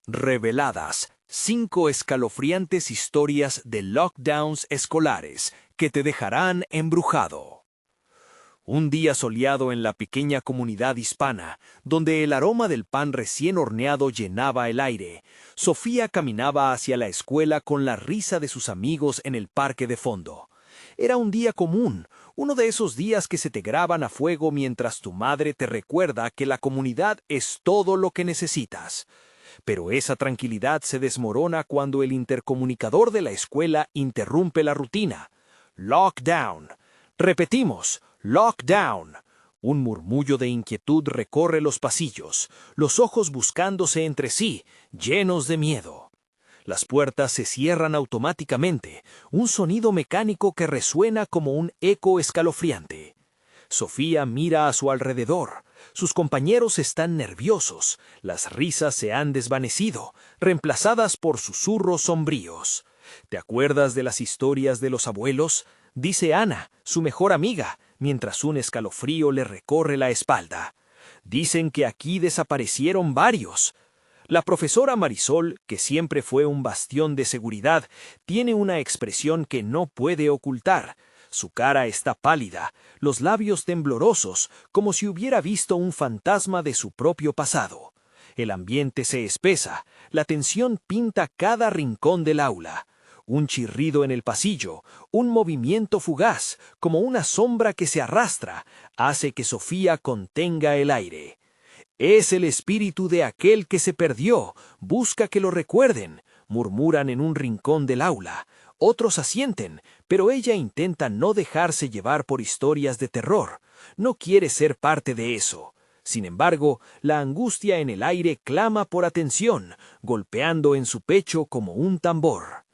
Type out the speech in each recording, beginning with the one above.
Reveladas, 5 escalofriantes historias de lockdowns escolares que te dejarán embrujado. Un día soleado en la pequeña comunidad hispana, donde el aroma del pan recién horneado llenaba el aire, Sofía caminaba hacia la escuela con la risa de sus amigos en el parque de fondo. Era un día común, uno de esos días que se te graban a fuego mientras tu madre te recuerda que la comunidad es todo lo que necesitas. Pero esa tranquilidad se desmorona cuando el intercomunicador de la escuela interrumpe la rutina. Lockdown. Repetimos, lockdown. Un murmullo de inquietud recorre los pasillos, los ojos buscándose entre sí, llenos de miedo. Las puertas se cierran automáticamente, un sonido mecánico que resuena como un eco escalofriante. Sofía mira a su alrededor. Sus compañeros están nerviosos, las risas se han desvanecido, reemplazadas por susurros sombríos. ¿Te acuerdas de las historias de los abuelos? Dice Ana, su mejor amiga, mientras un escalofrío le recorre la espalda. Dicen que aquí desaparecieron varios. La profesora Marisol, que siempre fue un bastión de seguridad, tiene una expresión que no puede ocultar. Su cara está pálida, los labios temblorosos, como si hubiera visto un fantasma de su propio pasado. El ambiente se espesa, la tensión pinta cada rincón del aula. Un chirrido en el pasillo, un movimiento fugaz, como una sombra que se arrastra, hace que Sofía contenga el aire. Es el espíritu de aquel que se perdió, busca que lo recuerden, murmuran en un rincón del aula. Otros asienten, pero ella intenta no dejarse llevar por historias de terror. No quiere ser parte de eso. Sin embargo, la angustia en el aire clama por atención, golpeando en su pecho como un tambor.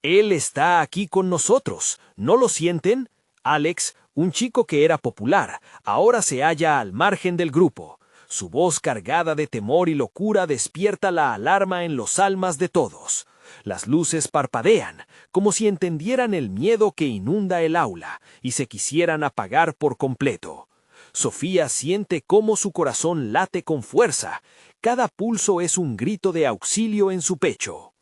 Él está aquí con nosotros, ¿no lo sienten? Alex, un chico que era popular, ahora se halla al margen del grupo. Su voz cargada de temor y locura despierta la alarma en los almas de todos. Las luces parpadean, como si entendieran el miedo que inunda el aula y se quisieran apagar por completo. Sofía siente cómo su corazón late con fuerza. Cada pulso es un grito de auxilio en su pecho.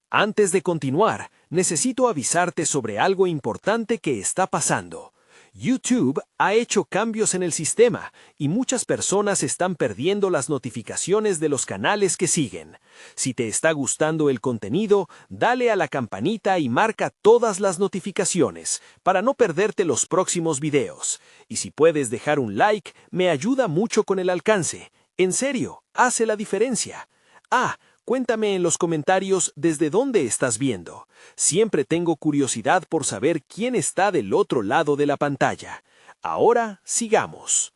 Antes de continuar, necesito avisarte sobre algo importante que está pasando. YouTube ha hecho cambios en el sistema y muchas personas están perdiendo las notificaciones de los canales que siguen. Si te está gustando el contenido, dale a la campanita y marca todas las notificaciones para no perderte los próximos videos. Y si puedes dejar un like, me ayuda mucho con el alcance. En serio, hace la diferencia. Cuéntame en los comentarios desde dónde estás viendo. Siempre tengo curiosidad por saber quién está del otro lado de la pantalla. Ahora, sigamos.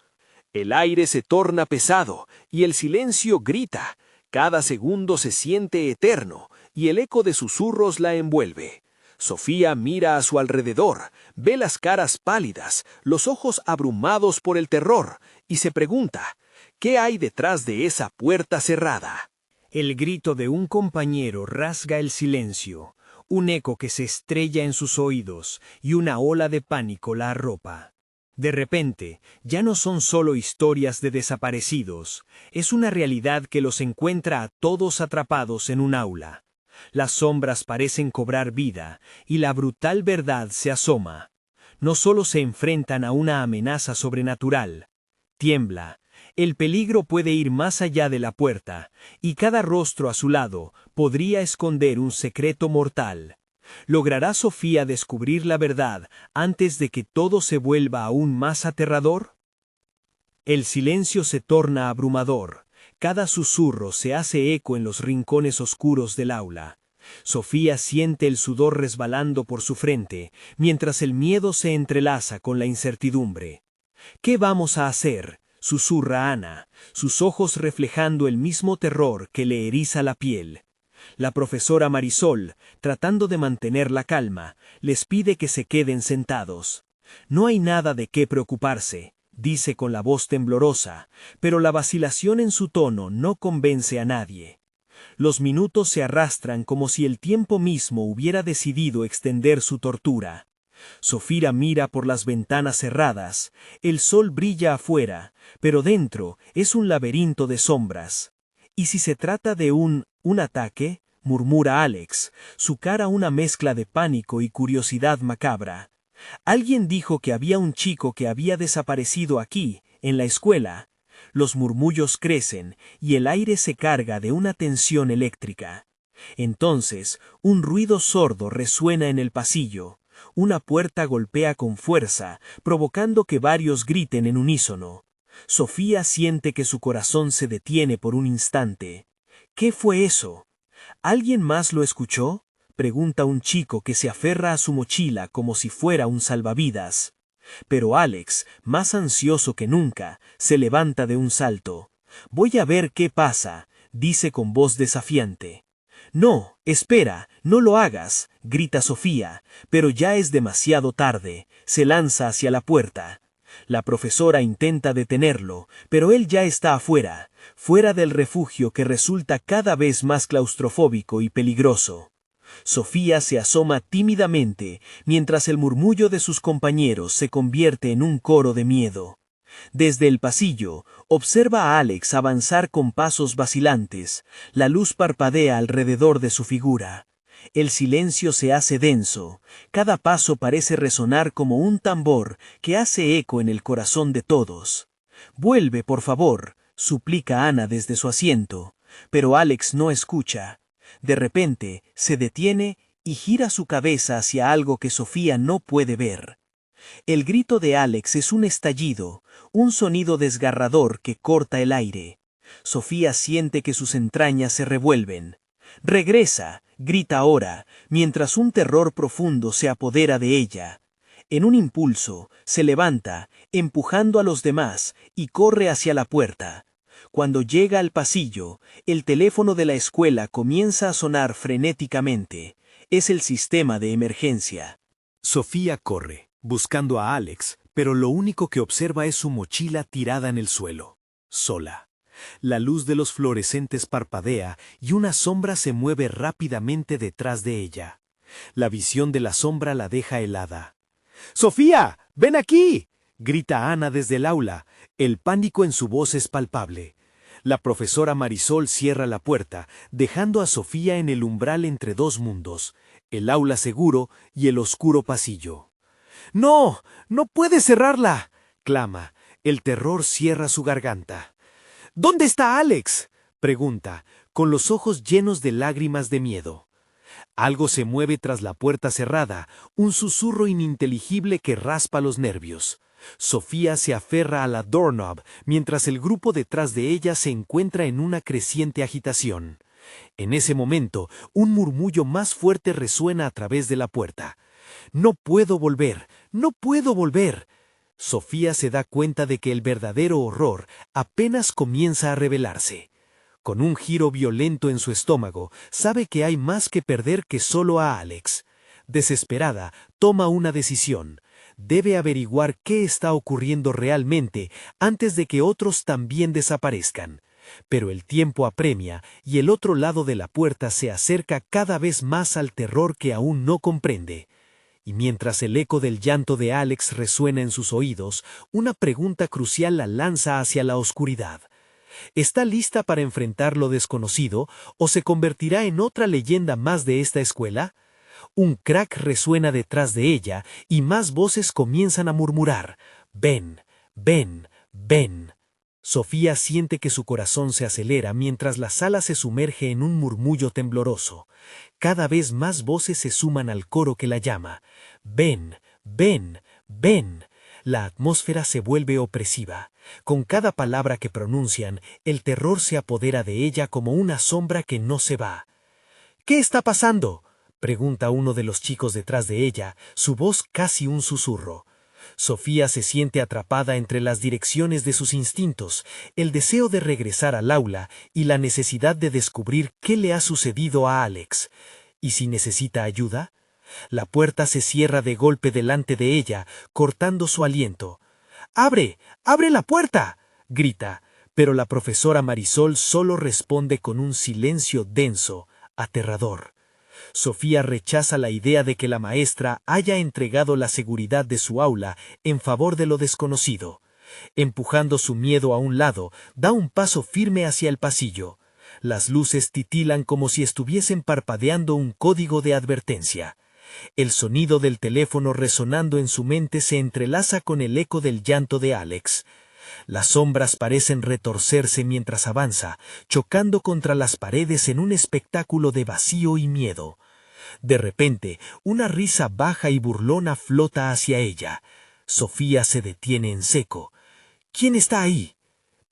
El aire se torna pesado y el silencio grita. Cada segundo se siente eterno y el eco de susurros la envuelve. Sofía mira a su alrededor, ve las caras pálidas, los ojos abrumados por el terror y se pregunta, ¿qué hay detrás de esa puerta cerrada? El grito de un compañero rasga el silencio, un eco que se estrella en sus oídos y una ola de pánico la arropa. De repente, ya no son solo historias de desaparecidos, es una realidad que los encuentra a todos atrapados en un aula. Las sombras parecen cobrar vida y la brutal verdad se asoma. No solo se enfrentan a una amenaza sobrenatural, tiembla. El peligro puede ir más allá de la puerta, y cada rostro a su lado podría esconder un secreto mortal. ¿Logrará Sofía descubrir la verdad antes de que todo se vuelva aún más aterrador? El silencio se torna abrumador. Cada susurro se hace eco en los rincones oscuros del aula. Sofía siente el sudor resbalando por su frente, mientras el miedo se entrelaza con la incertidumbre. ¿Qué vamos a hacer?, susurra Ana, sus ojos reflejando el mismo terror que le eriza la piel. La profesora Marisol, tratando de mantener la calma, les pide que se queden sentados. No hay nada de qué preocuparse, dice con la voz temblorosa, pero la vacilación en su tono no convence a nadie. Los minutos se arrastran como si el tiempo mismo hubiera decidido extender su tortura. Sofía mira por las ventanas cerradas, el sol brilla afuera, pero dentro es un laberinto de sombras. ¿Y si se trata de un ¿Un ataque?, murmura Alex, su cara una mezcla de pánico y curiosidad macabra. Alguien dijo que había un chico que había desaparecido aquí, en la escuela. Los murmullos crecen y el aire se carga de una tensión eléctrica. Entonces, un ruido sordo resuena en el pasillo. Una puerta golpea con fuerza, provocando que varios griten en unísono. Sofía siente que su corazón se detiene por un instante. ¿Qué fue eso? ¿Alguien más lo escuchó?, pregunta un chico que se aferra a su mochila como si fuera un salvavidas. Pero Alex, más ansioso que nunca, se levanta de un salto. «Voy a ver qué pasa», dice con voz desafiante. «No, espera, no lo hagas», grita Sofía, pero ya es demasiado tarde. Se lanza hacia la puerta. La profesora intenta detenerlo, pero él ya está afuera, fuera del refugio que resulta cada vez más claustrofóbico y peligroso. Sofía se asoma tímidamente, mientras el murmullo de sus compañeros se convierte en un coro de miedo. Desde el pasillo, observa a Alex avanzar con pasos vacilantes. La luz parpadea alrededor de su figura. El silencio se hace denso. Cada paso parece resonar como un tambor que hace eco en el corazón de todos. «Vuelve, por favor», suplica Ana desde su asiento. Pero Alex no escucha. De repente, se detiene y gira su cabeza hacia algo que Sofía no puede ver. El grito de Alex es un estallido, un sonido desgarrador que corta el aire. Sofía siente que sus entrañas se revuelven. «Regresa», grita ahora, mientras un terror profundo se apodera de ella. En un impulso, se levanta, empujando a los demás, y corre hacia la puerta. Cuando llega al pasillo, el teléfono de la escuela comienza a sonar frenéticamente. Es el sistema de emergencia. Sofía corre, buscando a Alex, pero lo único que observa es su mochila tirada en el suelo, sola. La luz de los fluorescentes parpadea y una sombra se mueve rápidamente detrás de ella. La visión de la sombra la deja helada. «¡Sofía! ¡Ven aquí!», grita Ana desde el aula. El pánico en su voz es palpable. La profesora Marisol cierra la puerta, dejando a Sofía en el umbral entre dos mundos, el aula seguro y el oscuro pasillo. «¡No! ¡No puedes cerrarla!», clama. El terror cierra su garganta. «¿Dónde está Alex?», pregunta, con los ojos llenos de lágrimas de miedo. Algo se mueve tras la puerta cerrada, un susurro ininteligible que raspa los nervios. Sofía se aferra a la doorknob, mientras el grupo detrás de ella se encuentra en una creciente agitación. En ese momento, un murmullo más fuerte resuena a través de la puerta. «¡No puedo volver! ¡No puedo volver!». Sofía se da cuenta de que el verdadero horror apenas comienza a revelarse. Con un giro violento en su estómago, sabe que hay más que perder que solo a Alex. Desesperada, toma una decisión. Debe averiguar qué está ocurriendo realmente antes de que otros también desaparezcan. Pero el tiempo apremia y el otro lado de la puerta se acerca cada vez más al terror que aún no comprende. Y mientras el eco del llanto de Alex resuena en sus oídos, una pregunta crucial la lanza hacia la oscuridad. ¿Está lista para enfrentar lo desconocido o se convertirá en otra leyenda más de esta escuela? Un crack resuena detrás de ella y más voces comienzan a murmurar: «Ven, ven, ven». Sofía siente que su corazón se acelera mientras la sala se sumerge en un murmullo tembloroso. Cada vez más voces se suman al coro que la llama. «Ven, ven, ven». La atmósfera se vuelve opresiva. Con cada palabra que pronuncian, el terror se apodera de ella como una sombra que no se va. «¿Qué está pasando?», pregunta uno de los chicos detrás de ella, su voz casi un susurro. Sofía se siente atrapada entre las direcciones de sus instintos, el deseo de regresar al aula y la necesidad de descubrir qué le ha sucedido a Alex. ¿Y si necesita ayuda? La puerta se cierra de golpe delante de ella, cortando su aliento. «¡Abre! ¡Abre la puerta!», grita, pero la profesora Marisol solo responde con un silencio denso, aterrador. Sofía rechaza la idea de que la maestra haya entregado la seguridad de su aula en favor de lo desconocido. Empujando su miedo a un lado, da un paso firme hacia el pasillo. Las luces titilan como si estuviesen parpadeando un código de advertencia. El sonido del teléfono resonando en su mente se entrelaza con el eco del llanto de Alex. Las sombras parecen retorcerse mientras avanza, chocando contra las paredes en un espectáculo de vacío y miedo. De repente, una risa baja y burlona flota hacia ella. Sofía se detiene en seco. ¿Quién está ahí?,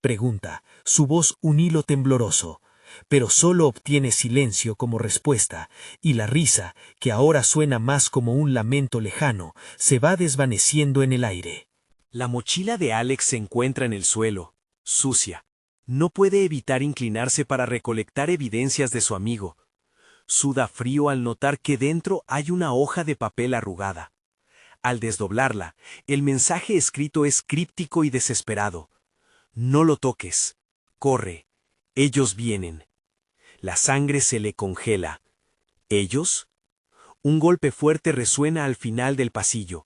pregunta, su voz un hilo tembloroso. Pero solo obtiene silencio como respuesta, y la risa, que ahora suena más como un lamento lejano, se va desvaneciendo en el aire. La mochila de Alex se encuentra en el suelo, sucia. No puede evitar inclinarse para recolectar evidencias de su amigo. Suda frío al notar que dentro hay una hoja de papel arrugada. Al desdoblarla, el mensaje escrito es críptico y desesperado. No lo toques. Corre. Ellos vienen. La sangre se le congela. ¿Ellos? Un golpe fuerte resuena al final del pasillo.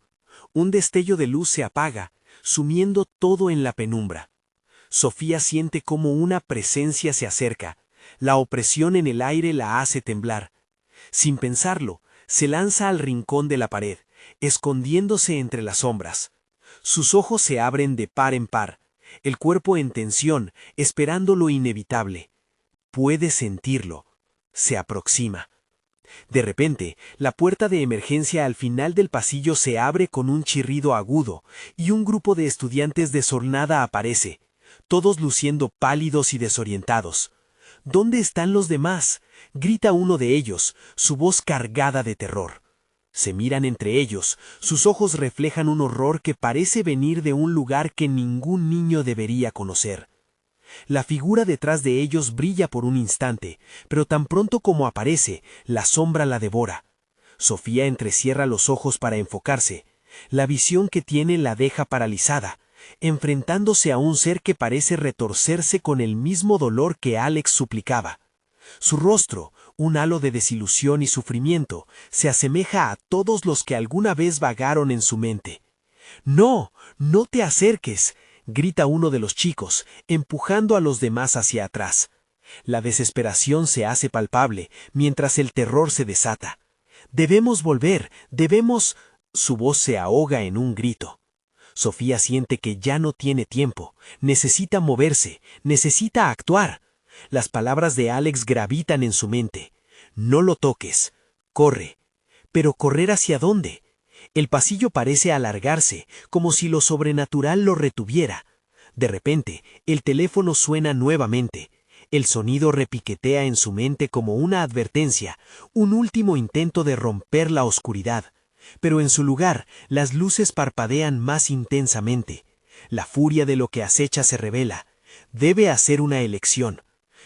Un destello de luz se apaga, sumiendo todo en la penumbra. Sofía siente como una presencia se acerca. La opresión en el aire la hace temblar. Sin pensarlo, se lanza al rincón de la pared, escondiéndose entre las sombras. Sus ojos se abren de par en par, el cuerpo en tensión, esperando lo inevitable. Puede sentirlo. Se aproxima. De repente, la puerta de emergencia al final del pasillo se abre con un chirrido agudo, y un grupo de estudiantes de sornada aparece, todos luciendo pálidos y desorientados. ¿Dónde están los demás?, grita uno de ellos, su voz cargada de terror. Se miran entre ellos, sus ojos reflejan un horror que parece venir de un lugar que ningún niño debería conocer. La figura detrás de ellos brilla por un instante, pero tan pronto como aparece, la sombra la devora. Sofía entrecierra los ojos para enfocarse. La visión que tiene la deja paralizada, enfrentándose a un ser que parece retorcerse con el mismo dolor que Alex suplicaba. Su rostro, un halo de desilusión y sufrimiento, se asemeja a todos los que alguna vez vagaron en su mente. «¡No! ¡No te acerques!», grita uno de los chicos, empujando a los demás hacia atrás. La desesperación se hace palpable, mientras el terror se desata. «¡Debemos volver! ¡Debemos!». Su voz se ahoga en un grito. Sofía siente que ya no tiene tiempo, necesita moverse, necesita actuar. Las palabras de Alex gravitan en su mente. No lo toques. Corre. ¿Pero correr hacia dónde? El pasillo parece alargarse, como si lo sobrenatural lo retuviera. De repente, el teléfono suena nuevamente. El sonido repiquetea en su mente como una advertencia, un último intento de romper la oscuridad. Pero en su lugar, las luces parpadean más intensamente. La furia de lo que acecha se revela. Debe hacer una elección.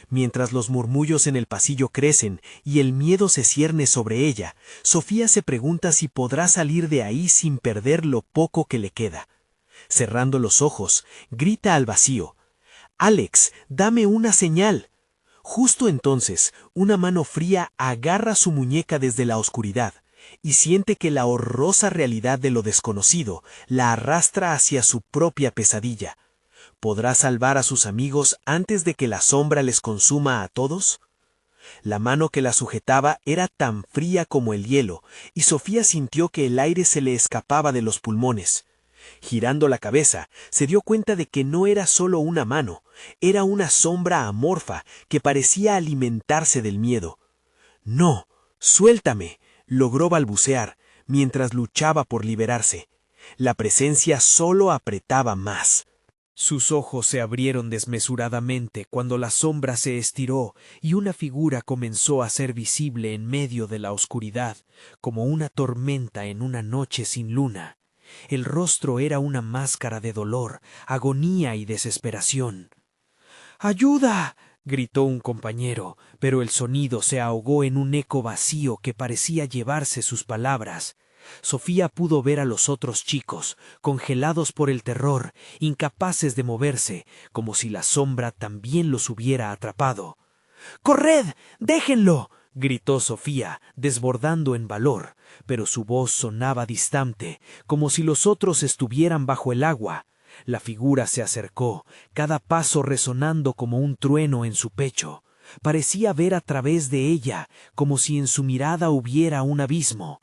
Mientras los murmullos en el pasillo crecen y el miedo se cierne sobre ella, Sofía se pregunta si podrá salir de ahí sin perder lo poco que le queda. Cerrando los ojos, grita al vacío: «Alex, dame una señal». Justo entonces, una mano fría agarra su muñeca desde la oscuridad, y siente que la horrorosa realidad de lo desconocido la arrastra hacia su propia pesadilla. ¿Podrá salvar a sus amigos antes de que la sombra les consuma a todos? La mano que la sujetaba era tan fría como el hielo, y Sofía sintió que el aire se le escapaba de los pulmones. Girando la cabeza, se dio cuenta de que no era solo una mano, era una sombra amorfa que parecía alimentarse del miedo. «No, suéltame», logró balbucear, mientras luchaba por liberarse. La presencia solo apretaba más. Sus ojos se abrieron desmesuradamente cuando la sombra se estiró y una figura comenzó a ser visible en medio de la oscuridad, como una tormenta en una noche sin luna. El rostro era una máscara de dolor, agonía y desesperación. «¡Ayuda!», gritó un compañero, pero el sonido se ahogó en un eco vacío que parecía llevarse sus palabras. Sofía pudo ver a los otros chicos, congelados por el terror, incapaces de moverse, como si la sombra también los hubiera atrapado. «¡Corred! ¡Déjenlo!», gritó Sofía, desbordando en valor, pero su voz sonaba distante, como si los otros estuvieran bajo el agua. La figura se acercó, cada paso resonando como un trueno en su pecho. Parecía ver a través de ella, como si en su mirada hubiera un abismo.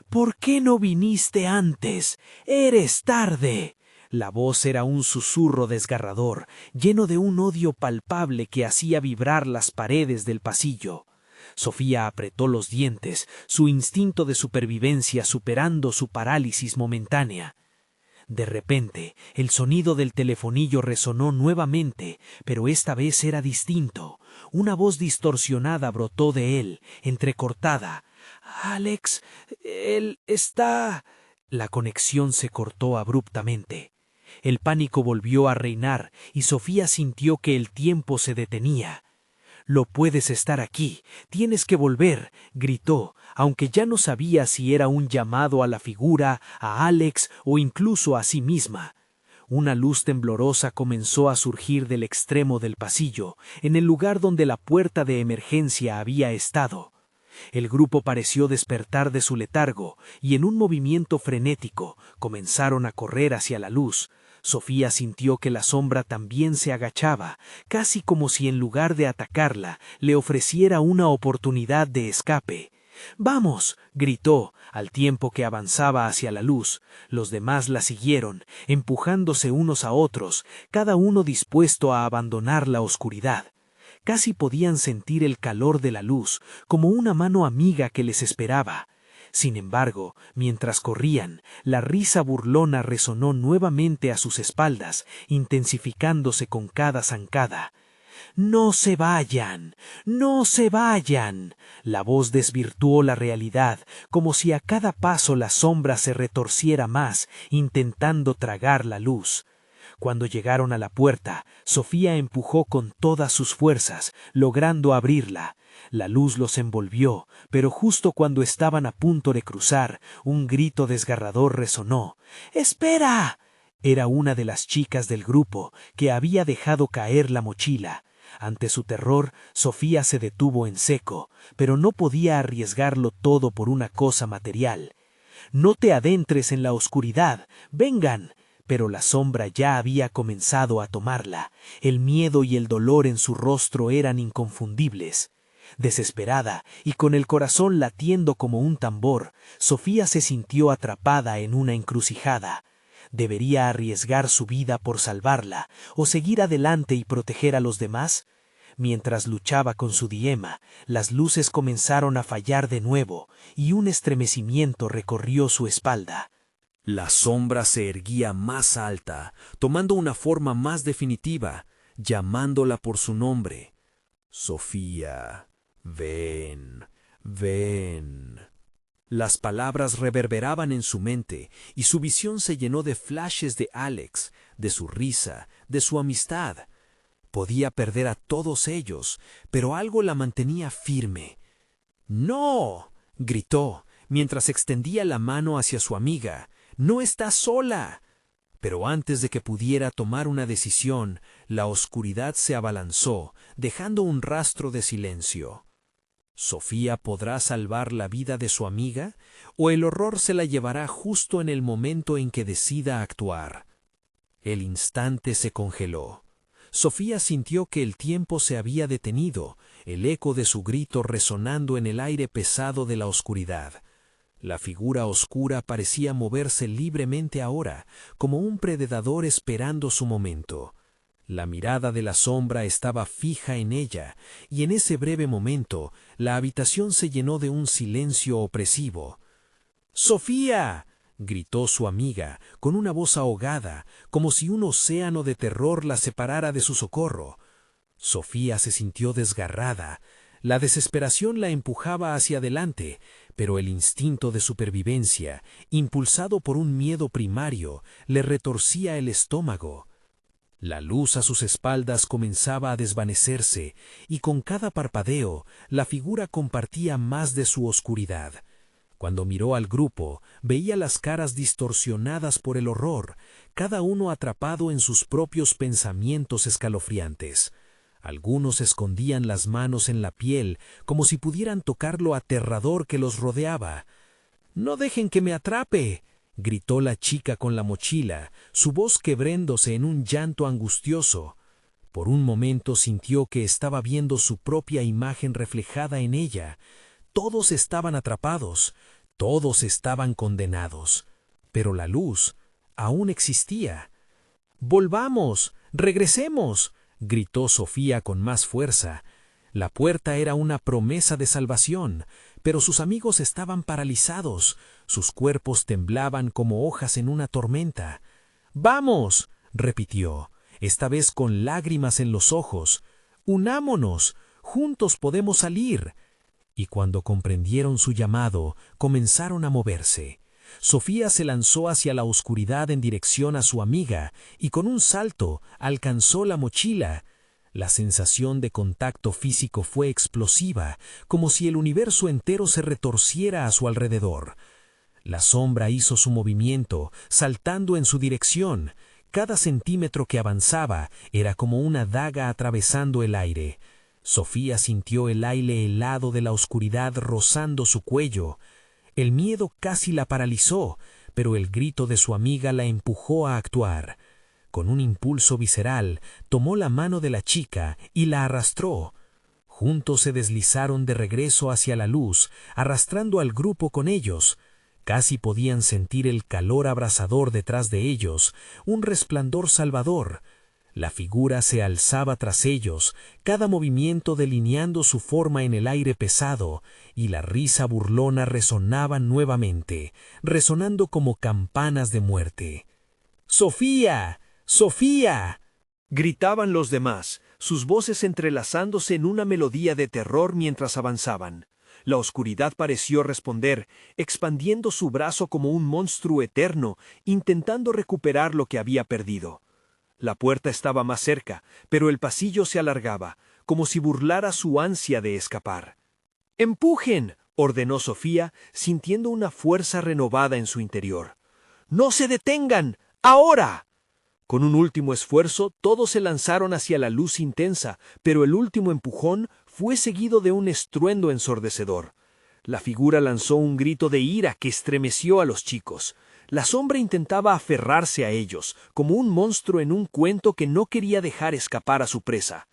«¿Por qué no viniste antes? ¡Eres tarde!». La voz era un susurro desgarrador, lleno de un odio palpable que hacía vibrar las paredes del pasillo. Sofía apretó los dientes, su instinto de supervivencia superando su parálisis momentánea. De repente, el sonido del telefonillo resonó nuevamente, pero esta vez era distinto. Una voz distorsionada brotó de él, entrecortada. «Alex, él está...». La conexión se cortó abruptamente. El pánico volvió a reinar y Sofía sintió que el tiempo se detenía. «No puedes estar aquí, tienes que volver», gritó, aunque ya no sabía si era un llamado a la figura, a Alex o incluso a sí misma. Una luz temblorosa comenzó a surgir del extremo del pasillo, en el lugar donde la puerta de emergencia había estado. El grupo pareció despertar de su letargo y en un movimiento frenético comenzaron a correr hacia la luz. Sofía sintió que la sombra también se agachaba, casi como si en lugar de atacarla, le ofreciera una oportunidad de escape. «¡Vamos!», gritó, al tiempo que avanzaba hacia la luz. Los demás la siguieron, empujándose unos a otros, cada uno dispuesto a abandonar la oscuridad. Casi podían sentir el calor de la luz, como una mano amiga que les esperaba. Sin embargo, mientras corrían, la risa burlona resonó nuevamente a sus espaldas, intensificándose con cada zancada. «¡No se vayan! ¡No se vayan!». La voz desvirtuó la realidad, como si a cada paso la sombra se retorciera más, intentando tragar la luz. Cuando llegaron a la puerta, Sofía empujó con todas sus fuerzas, logrando abrirla. La luz los envolvió, pero justo cuando estaban a punto de cruzar, un grito desgarrador resonó. «¡Espera!». Era una de las chicas del grupo, que había dejado caer la mochila. Ante su terror, Sofía se detuvo en seco, pero no podía arriesgarlo todo por una cosa material. «No te adentres en la oscuridad, vengan». Pero la sombra ya había comenzado a tomarla. El miedo y el dolor en su rostro eran inconfundibles. Desesperada y con el corazón latiendo como un tambor, Sofía se sintió atrapada en una encrucijada. ¿Debería arriesgar su vida por salvarla o seguir adelante y proteger a los demás? Mientras luchaba con su dilema, las luces comenzaron a fallar de nuevo y un estremecimiento recorrió su espalda. La sombra se erguía más alta, tomando una forma más definitiva, llamándola por su nombre. «Sofía, ven, ven». Las palabras reverberaban en su mente y su visión se llenó de flashes de Alex, de su risa, de su amistad. Podía perder a todos ellos, pero algo la mantenía firme. «¡No!», gritó, mientras extendía la mano hacia su amiga. «¡No estás sola!». Pero antes de que pudiera tomar una decisión, la oscuridad se abalanzó, dejando un rastro de silencio. ¿Sofía podrá salvar la vida de su amiga? ¿O el horror se la llevará justo en el momento en que decida actuar? El instante se congeló. Sofía sintió que el tiempo se había detenido, el eco de su grito resonando en el aire pesado de la oscuridad. La figura oscura parecía moverse libremente ahora, como un predador esperando su momento. La mirada de la sombra estaba fija en ella, y en ese breve momento la habitación se llenó de un silencio opresivo. «¡Sofía!», gritó su amiga, con una voz ahogada, como si un océano de terror la separara de su socorro. Sofía se sintió desgarrada. La desesperación la empujaba hacia adelante, pero el instinto de supervivencia, impulsado por un miedo primario, le retorcía el estómago. La luz a sus espaldas comenzaba a desvanecerse, y con cada parpadeo, la figura compartía más de su oscuridad. Cuando miró al grupo, veía las caras distorsionadas por el horror, cada uno atrapado en sus propios pensamientos escalofriantes. Algunos escondían las manos en la piel, como si pudieran tocar lo aterrador que los rodeaba. «¡No dejen que me atrape!», gritó la chica con la mochila, su voz quebrándose en un llanto angustioso. Por un momento sintió que estaba viendo su propia imagen reflejada en ella. Todos estaban atrapados, todos estaban condenados, pero la luz aún existía. «¡Volvamos! ¡Regresemos!», gritó Sofía con más fuerza. La puerta era una promesa de salvación, pero sus amigos estaban paralizados, sus cuerpos temblaban como hojas en una tormenta. «¡Vamos!», repitió, esta vez con lágrimas en los ojos. «¡Unámonos! ¡Juntos podemos salir!». Y cuando comprendieron su llamado, comenzaron a moverse. Sofía se lanzó hacia la oscuridad en dirección a su amiga y con un salto alcanzó la mochila. La sensación de contacto físico fue explosiva, como si el universo entero se retorciera a su alrededor. La sombra hizo su movimiento, saltando en su dirección. Cada centímetro que avanzaba era como una daga atravesando el aire. Sofía sintió el aire helado de la oscuridad rozando su cuello. El miedo casi la paralizó, pero el grito de su amiga la empujó a actuar. Con un impulso visceral, tomó la mano de la chica y la arrastró. Juntos se deslizaron de regreso hacia la luz, arrastrando al grupo con ellos. Casi podían sentir el calor abrasador detrás de ellos, un resplandor salvador. La figura se alzaba tras ellos, cada movimiento delineando su forma en el aire pesado, y la risa burlona resonaba nuevamente, resonando como campanas de muerte. «¡Sofía! ¡Sofía!», gritaban los demás, sus voces entrelazándose en una melodía de terror mientras avanzaban. La oscuridad pareció responder, expandiendo su brazo como un monstruo eterno, intentando recuperar lo que había perdido. La puerta estaba más cerca, pero el pasillo se alargaba, como si burlara su ansia de escapar. «¡Empujen!», ordenó Sofía, sintiendo una fuerza renovada en su interior. «¡No se detengan! ¡Ahora!». Con un último esfuerzo, todos se lanzaron hacia la luz intensa, pero el último empujón fue seguido de un estruendo ensordecedor. La figura lanzó un grito de ira que estremeció a los chicos. La sombra intentaba aferrarse a ellos, como un monstruo en un cuento que no quería dejar escapar a su presa.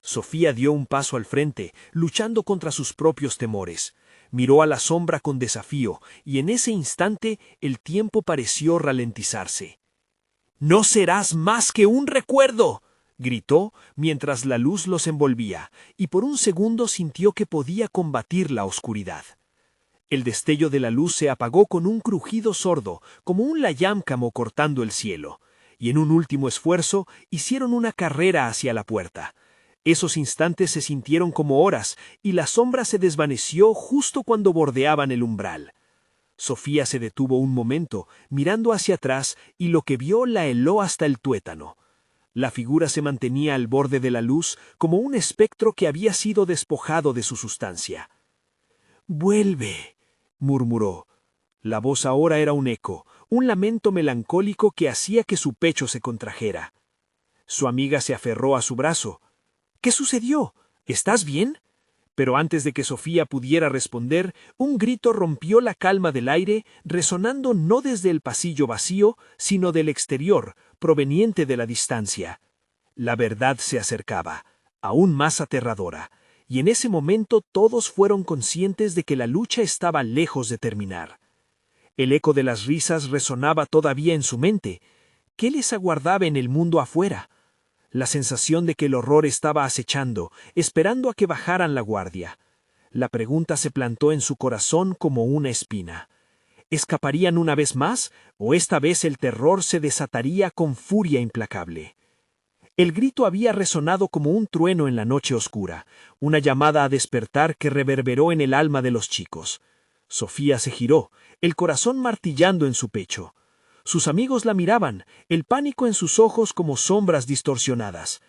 Sofía dio un paso al frente, luchando contra sus propios temores. Miró a la sombra con desafío, y en ese instante el tiempo pareció ralentizarse. «¡No serás más que un recuerdo!», gritó mientras la luz los envolvía, y por un segundo sintió que podía combatir la oscuridad. El destello de la luz se apagó con un crujido sordo, como un layámcamo cortando el cielo, y en un último esfuerzo hicieron una carrera hacia la puerta. Esos instantes se sintieron como horas, y la sombra se desvaneció justo cuando bordeaban el umbral. Sofía se detuvo un momento, mirando hacia atrás, y lo que vio la heló hasta el tuétano. La figura se mantenía al borde de la luz, como un espectro que había sido despojado de su sustancia. «¡Vuelve!», murmuró. La voz ahora era un eco, un lamento melancólico que hacía que su pecho se contrajera. Su amiga se aferró a su brazo. «¿Qué sucedió? ¿Estás bien?». Pero antes de que Sofía pudiera responder, un grito rompió la calma del aire, resonando no desde el pasillo vacío, sino del exterior, proveniente de la distancia. La verdad se acercaba, aún más aterradora, y en ese momento todos fueron conscientes de que la lucha estaba lejos de terminar. El eco de las risas resonaba todavía en su mente. ¿Qué les aguardaba en el mundo afuera? La sensación de que el horror estaba acechando, esperando a que bajaran la guardia. La pregunta se plantó en su corazón como una espina. ¿Escaparían una vez más, o esta vez el terror se desataría con furia implacable? El grito había resonado como un trueno en la noche oscura, una llamada a despertar que reverberó en el alma de los chicos. Sofía se giró, el corazón martillando en su pecho. Sus amigos la miraban, el pánico en sus ojos como sombras distorsionadas.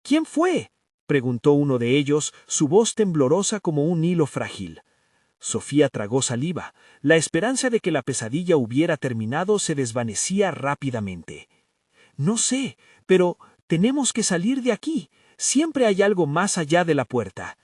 «¿Quién fue?», preguntó uno de ellos, su voz temblorosa como un hilo frágil. Sofía tragó saliva. La esperanza de que la pesadilla hubiera terminado se desvanecía rápidamente. «No sé, pero tenemos que salir de aquí. Siempre hay algo más allá de la puerta».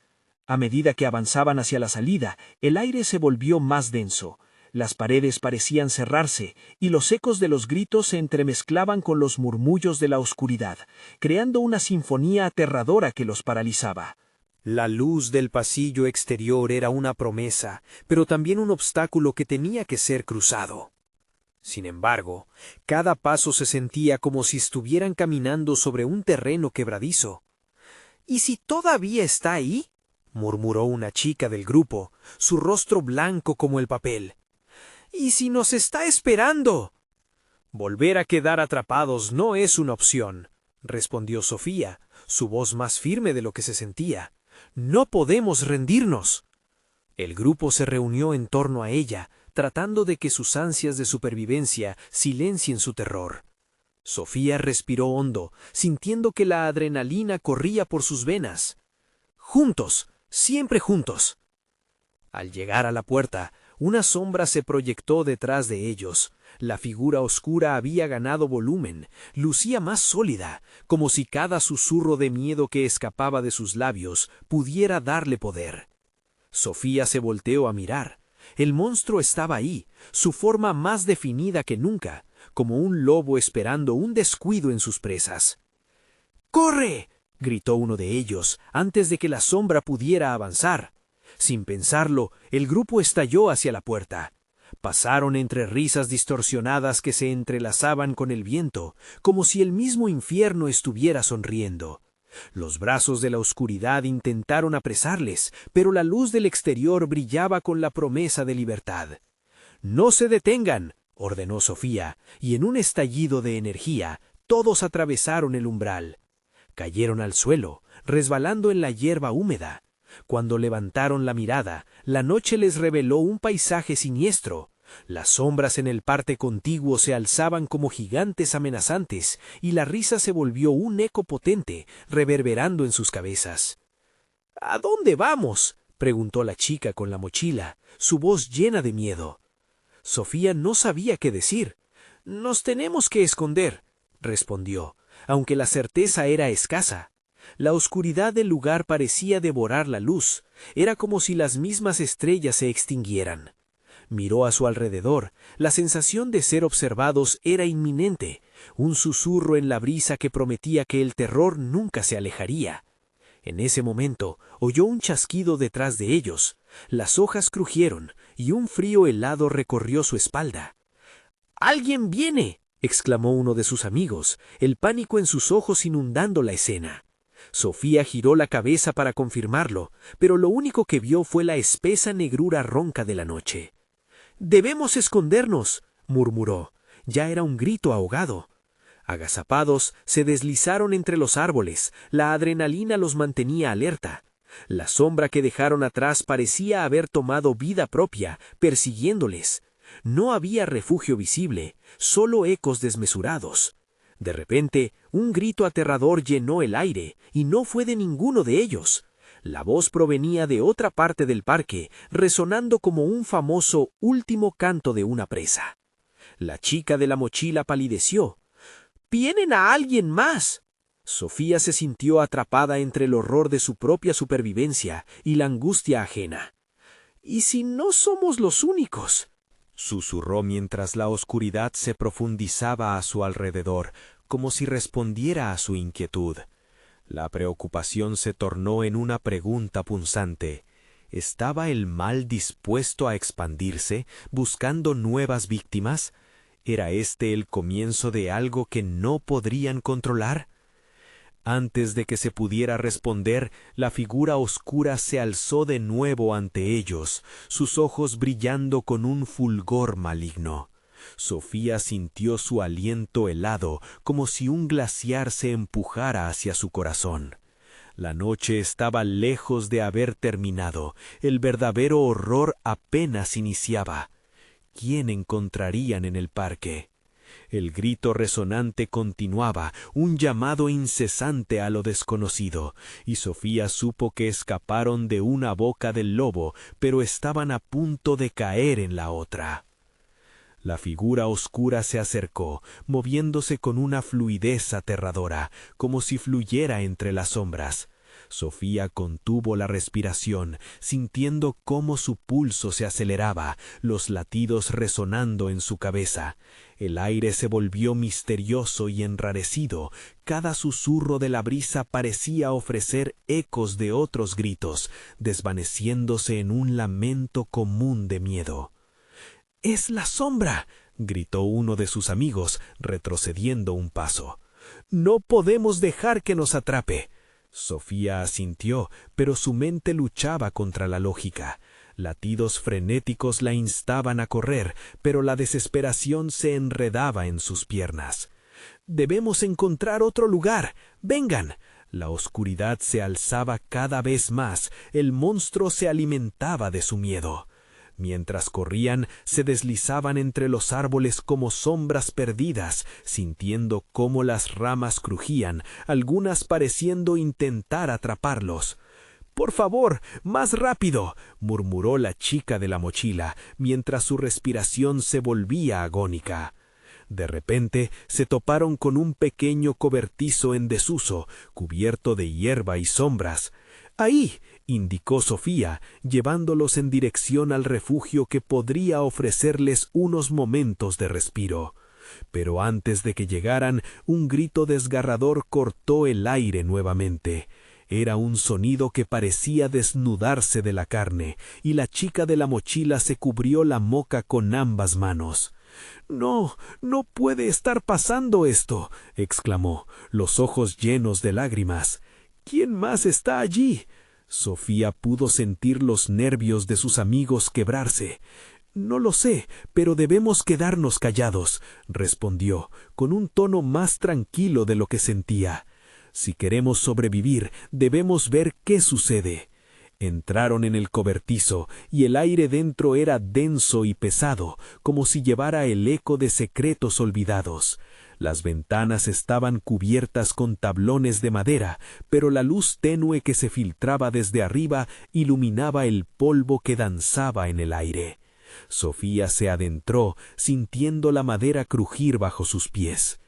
A medida que avanzaban hacia la salida, el aire se volvió más denso. Las paredes parecían cerrarse, y los ecos de los gritos se entremezclaban con los murmullos de la oscuridad, creando una sinfonía aterradora que los paralizaba. La luz del pasillo exterior era una promesa, pero también un obstáculo que tenía que ser cruzado. Sin embargo, cada paso se sentía como si estuvieran caminando sobre un terreno quebradizo. ¿Y si todavía está ahí?, murmuró una chica del grupo, su rostro blanco como el papel. ¿Y si nos está esperando? Volver a quedar atrapados no es una opción, respondió Sofía, su voz más firme de lo que se sentía. No podemos rendirnos. El grupo se reunió en torno a ella, tratando de que sus ansias de supervivencia silencien su terror. Sofía respiró hondo, sintiendo que la adrenalina corría por sus venas. Juntos, siempre juntos. Al llegar a la puerta, una sombra se proyectó detrás de ellos. La figura oscura había ganado volumen, lucía más sólida, como si cada susurro de miedo que escapaba de sus labios pudiera darle poder. Sofía se volteó a mirar. El monstruo estaba ahí, su forma más definida que nunca, como un lobo esperando un descuido en sus presas. ¡Corre!, gritó uno de ellos, antes de que la sombra pudiera avanzar. Sin pensarlo, el grupo estalló hacia la puerta. Pasaron entre risas distorsionadas que se entrelazaban con el viento, como si el mismo infierno estuviera sonriendo. Los brazos de la oscuridad intentaron apresarles, pero la luz del exterior brillaba con la promesa de libertad. «¡No se detengan!», ordenó Sofía, y en un estallido de energía, todos atravesaron el umbral. Cayeron al suelo, resbalando en la hierba húmeda. Cuando levantaron la mirada, la noche les reveló un paisaje siniestro. Las sombras en el parte contiguo se alzaban como gigantes amenazantes, y la risa se volvió un eco potente, reverberando en sus cabezas. «¿A dónde vamos?», preguntó la chica con la mochila, su voz llena de miedo. Sofía no sabía qué decir. «Nos tenemos que esconder», respondió, aunque la certeza era escasa. La oscuridad del lugar parecía devorar la luz. Era como si las mismas estrellas se extinguieran. Miró a su alrededor. La sensación de ser observados era inminente, un susurro en la brisa que prometía que el terror nunca se alejaría. En ese momento oyó un chasquido detrás de ellos. Las hojas crujieron y un frío helado recorrió su espalda. «¡Alguien viene!», exclamó uno de sus amigos, el pánico en sus ojos inundando la escena. Sofía giró la cabeza para confirmarlo, pero lo único que vio fue la espesa negrura ronca de la noche. «¡Debemos escondernos!», murmuró. Ya era un grito ahogado. Agazapados, se deslizaron entre los árboles. La adrenalina los mantenía alerta. La sombra que dejaron atrás parecía haber tomado vida propia, persiguiéndoles. No había refugio visible, solo ecos desmesurados. De repente, un grito aterrador llenó el aire, y no fue de ninguno de ellos. La voz provenía de otra parte del parque, resonando como un famoso último canto de una presa. La chica de la mochila palideció. «¡Vienen a alguien más!». Sofía se sintió atrapada entre el horror de su propia supervivencia y la angustia ajena. «¿Y si no somos los únicos?», susurró mientras la oscuridad se profundizaba a su alrededor, como si respondiera a su inquietud. La preocupación se tornó en una pregunta punzante. ¿Estaba el mal dispuesto a expandirse, buscando nuevas víctimas? ¿Era este el comienzo de algo que no podrían controlar? Antes de que se pudiera responder, la figura oscura se alzó de nuevo ante ellos, sus ojos brillando con un fulgor maligno. Sofía sintió su aliento helado, como si un glaciar se empujara hacia su corazón. La noche estaba lejos de haber terminado, el verdadero horror apenas iniciaba. ¿Quién encontrarían en el parque? El grito resonante continuaba, un llamado incesante a lo desconocido, y Sofía supo que escaparon de una boca del lobo, pero estaban a punto de caer en la otra. La figura oscura se acercó, moviéndose con una fluidez aterradora, como si fluyera entre las sombras. Sofía contuvo la respiración, sintiendo cómo su pulso se aceleraba, los latidos resonando en su cabeza. El aire se volvió misterioso y enrarecido. Cada susurro de la brisa parecía ofrecer ecos de otros gritos, desvaneciéndose en un lamento común de miedo. «¡Es la sombra!», gritó uno de sus amigos, retrocediendo un paso. «No podemos dejar que nos atrape». Sofía asintió, pero su mente luchaba contra la lógica. Latidos frenéticos la instaban a correr, pero la desesperación se enredaba en sus piernas. «Debemos encontrar otro lugar. ¡Vengan!». La oscuridad se alzaba cada vez más, el monstruo se alimentaba de su miedo. Mientras corrían, se deslizaban entre los árboles como sombras perdidas, sintiendo cómo las ramas crujían, algunas pareciendo intentar atraparlos. «¡Por favor, más rápido!», murmuró la chica de la mochila, mientras su respiración se volvía agónica. De repente se toparon con un pequeño cobertizo en desuso, cubierto de hierba y sombras. «¡Ahí!», indicó Sofía, llevándolos en dirección al refugio que podría ofrecerles unos momentos de respiro. Pero antes de que llegaran, un grito desgarrador cortó el aire nuevamente. Era un sonido que parecía desnudarse de la carne, y la chica de la mochila se cubrió la boca con ambas manos. «¡No, no puede estar pasando esto!», exclamó, los ojos llenos de lágrimas. «¿Quién más está allí?». Sofía pudo sentir los nervios de sus amigos quebrarse. «No lo sé, pero debemos quedarnos callados», respondió, con un tono más tranquilo de lo que sentía. «Si queremos sobrevivir, debemos ver qué sucede». Entraron en el cobertizo, y el aire dentro era denso y pesado, como si llevara el eco de secretos olvidados. Las ventanas estaban cubiertas con tablones de madera, pero la luz tenue que se filtraba desde arriba iluminaba el polvo que danzaba en el aire. Sofía se adentró, sintiendo la madera crujir bajo sus pies.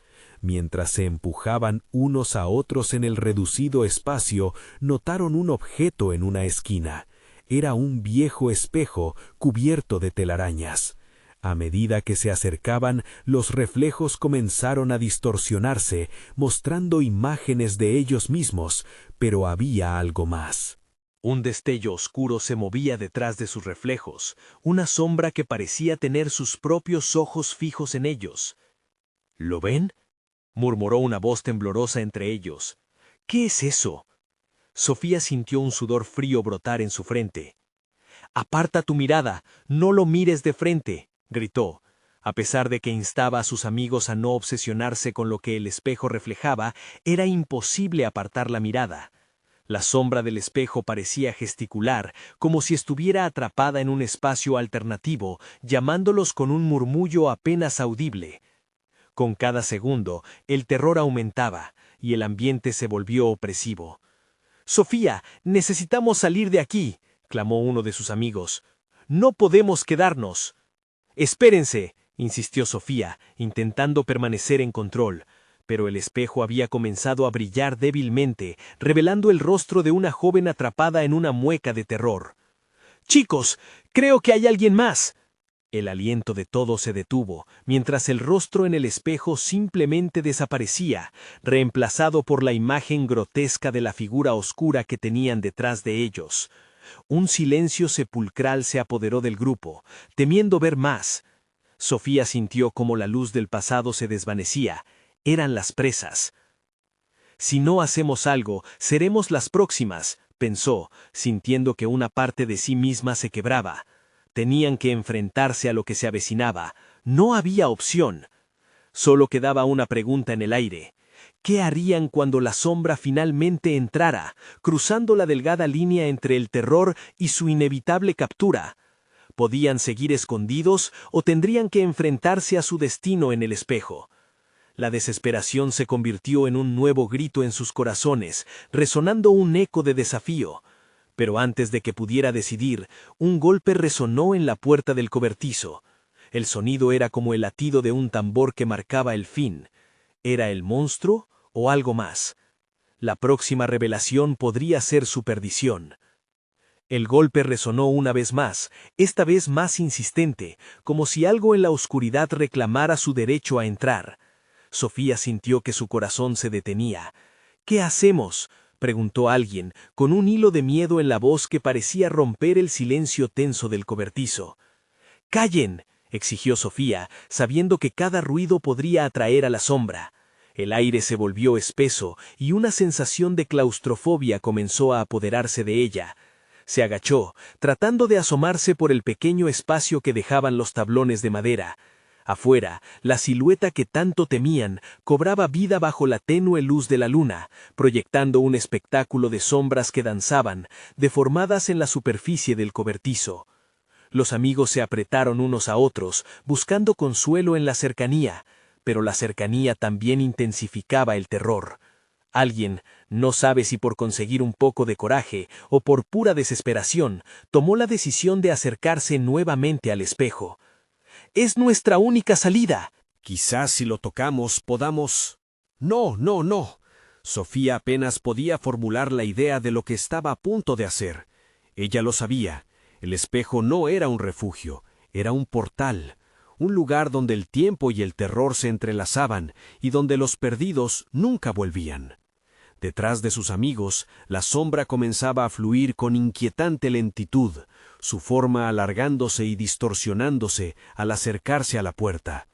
Mientras se empujaban unos a otros en el reducido espacio, notaron un objeto en una esquina. Era un viejo espejo cubierto de telarañas. A medida que se acercaban, los reflejos comenzaron a distorsionarse, mostrando imágenes de ellos mismos, pero había algo más. Un destello oscuro se movía detrás de sus reflejos, una sombra que parecía tener sus propios ojos fijos en ellos. «¿Lo ven?», murmuró una voz temblorosa entre ellos. «¿Qué es eso?». Sofía sintió un sudor frío brotar en su frente. «Aparta tu mirada, no lo mires de frente», gritó. A pesar de que instaba a sus amigos a no obsesionarse con lo que el espejo reflejaba, era imposible apartar la mirada. La sombra del espejo parecía gesticular, como si estuviera atrapada en un espacio alternativo, llamándolos con un murmullo apenas audible. Con cada segundo, el terror aumentaba, y el ambiente se volvió opresivo. «Sofía, necesitamos salir de aquí», clamó uno de sus amigos. «No podemos quedarnos». «Espérense», insistió Sofía, intentando permanecer en control. Pero el espejo había comenzado a brillar débilmente, revelando el rostro de una joven atrapada en una mueca de terror. «Chicos, creo que hay alguien más». El aliento de todos se detuvo, mientras el rostro en el espejo simplemente desaparecía, reemplazado por la imagen grotesca de la figura oscura que tenían detrás de ellos. Un silencio sepulcral se apoderó del grupo, temiendo ver más. Sofía sintió cómo la luz del pasado se desvanecía. Eran las presas. «Si no hacemos algo, seremos las próximas», pensó, sintiendo que una parte de sí misma se quebraba. Tenían que enfrentarse a lo que se avecinaba. No había opción. Solo quedaba una pregunta en el aire. ¿Qué harían cuando la sombra finalmente entrara, cruzando la delgada línea entre el terror y su inevitable captura? ¿Podían seguir escondidos o tendrían que enfrentarse a su destino en el espejo? La desesperación se convirtió en un nuevo grito en sus corazones, resonando un eco de desafío. Pero antes de que pudiera decidir, un golpe resonó en la puerta del cobertizo. El sonido era como el latido de un tambor que marcaba el fin. ¿Era el monstruo o algo más? La próxima revelación podría ser su perdición. El golpe resonó una vez más, esta vez más insistente, como si algo en la oscuridad reclamara su derecho a entrar. Sofía sintió que su corazón se detenía. «¿Qué hacemos?», preguntó alguien, con un hilo de miedo en la voz que parecía romper el silencio tenso del cobertizo. «¡Callen!», exigió Sofía, sabiendo que cada ruido podría atraer a la sombra. El aire se volvió espeso y una sensación de claustrofobia comenzó a apoderarse de ella. Se agachó, tratando de asomarse por el pequeño espacio que dejaban los tablones de madera. Afuera, la silueta que tanto temían cobraba vida bajo la tenue luz de la luna, proyectando un espectáculo de sombras que danzaban, deformadas en la superficie del cobertizo. Los amigos se apretaron unos a otros, buscando consuelo en la cercanía, pero la cercanía también intensificaba el terror. Alguien, no sabe si por conseguir un poco de coraje o por pura desesperación, tomó la decisión de acercarse nuevamente al espejo. «Es nuestra única salida». «Quizás si lo tocamos podamos...» «No, no, no». Sofía apenas podía formular la idea de lo que estaba a punto de hacer. Ella lo sabía. El espejo no era un refugio, era un portal, un lugar donde el tiempo y el terror se entrelazaban y donde los perdidos nunca volvían. Detrás de sus amigos, la sombra comenzaba a fluir con inquietante lentitud, su forma alargándose y distorsionándose al acercarse a la puerta.